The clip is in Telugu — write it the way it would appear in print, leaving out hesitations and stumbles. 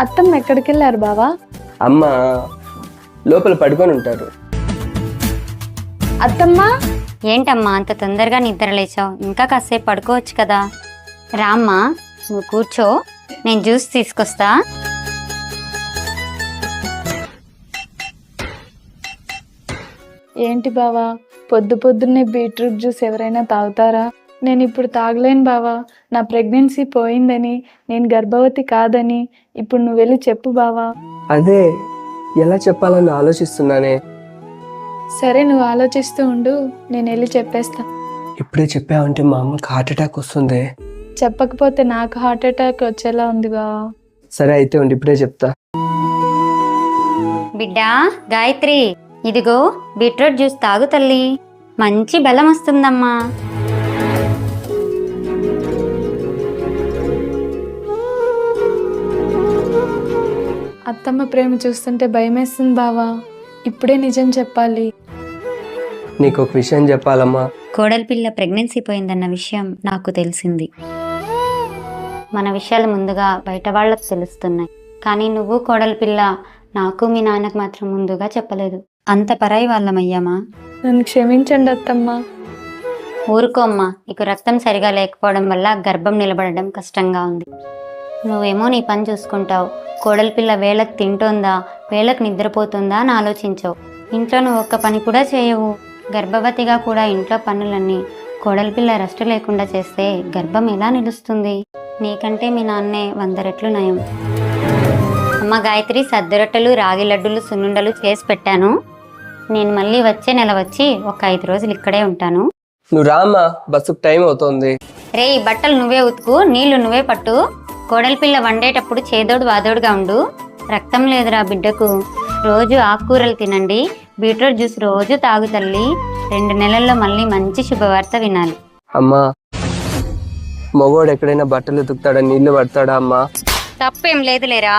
అత్తమ్మ ఎక్కడికి వెళ్ళారు బావా? అమ్మ లోపల పడుకొని ఉంటారు. అత్తమ్మ ఏంటమ్మా అంత తొందరగా నిద్ర లేచావు? ఇంకా కాసేపు పడుకోవచ్చు కదా. రామ్మా నువ్వు కూర్చో, నేను జ్యూస్ తీసుకొస్తా. ఏంటి బావా పొద్దున్నే బీట్రూట్ జ్యూస్ ఎవరైనా తాగుతారా? నేను ఇప్పుడు తాగలేను బావా. నా ప్రెగ్నెన్సీ పోయిందని, నేను గర్భవతి కాదని ఇప్పుడు నువ్వు వెళ్ళి చెప్పు బావా. అదే ఎలా చెప్పాలని ఆలోచిస్తున్నానే. సరే నువ్వు ఆలోచిస్తూ ఉండు, నేను వెళ్ళి చెప్పేస్తా. ఇప్పుడే చెప్పావంటే మా అమ్మకి హార్ట్ అటాక్ వస్తుంది. చెప్పకపోతే నాకు హార్ట్ అటాక్ వచ్చేలా ఉంది బావా. సరే అయితే ఉండి ఇప్పుడే చెప్తా. బిడ్డా గాయత్రి, ఇదిగో బీట్రూట్ జ్యూస్ తాగు తల్లి, మంచి బలం వస్తుందమ్మా. అత్తమ్మ ప్రేమ చూస్తుంటే భయమేస్తుంది బావా. ఇప్పుడే నిజం చెప్పాలి. నీకు ఒక విషయం చెప్పాలమ్మా. కోడలి పిల్ల ప్రెగ్నెన్సీ పోయిందన్న విషయం నాకు తెలిసింది. మన విషయాలు ముందుగా బయట వాళ్ళకు తెలుస్తున్నాయి, కానీ నువ్వు కోడలి పిల్ల నాకు మీ నాన్నకు మాత్రం ముందుగా చెప్పలేదు. అంత పరాయి వాళ్ళమయ్యామా? నన్ను క్షమించండి అత్తమ్మ. ఊరుకోమ్మా, నీకు రక్తం సరిగా లేకపోవడం వల్ల గర్భం నిలబడడం కష్టంగా ఉంది. నువ్వేమో నీ పని చూసుకుంటావు, కోడలి పిల్ల వేళకు తింటోందా, వేళకు నిద్రపోతుందా అని ఆలోచించవు. ఇంట్లో నువ్వు ఒక్క పని కూడా చేయవు. గర్భవతిగా కూడా ఇంట్లో పనులన్నీ కోడలి పిల్ల రెస్ట్ లేకుండా చేస్తే గర్భం ఎలా నిలుస్తుంది? నీకంటే మీ నాన్నే 100 రెట్లు నయం. అమ్మ గాయత్రి, సద్ద రొట్టెలు, రాగి లడ్డులు, సున్నుండలు చేసి పెట్టాను. నేను మళ్ళీ వచ్చే నెల వచ్చి ఒక 5 రోజులు ఇక్కడే ఉంటాను. నువ్వు రామ్మా, బస్సుకు టైం అవుతోంది. రే, ఈ బట్టలు నువ్వే ఉతుకు, నీళ్లు నువ్వే పట్టు. కోడలి పిల్ల వండేటప్పుడు చేదోడు వాదోడుగా ఉండు. రక్తం లేదురా బిడ్డకు. రోజు ఆకుకూరలు తినండి, బీట్రూట్ జ్యూస్ రోజు తాగు తల్లి. 2 నెలల్లో మళ్ళీ మంచి శుభవార్త వినాలి. అమ్మా, మగవాడు ఎక్కడైనా బట్టలు ఉతుకుతాడా, నీళ్లు పడతాడా అమ్మా? తప్పేం లేదులేరా.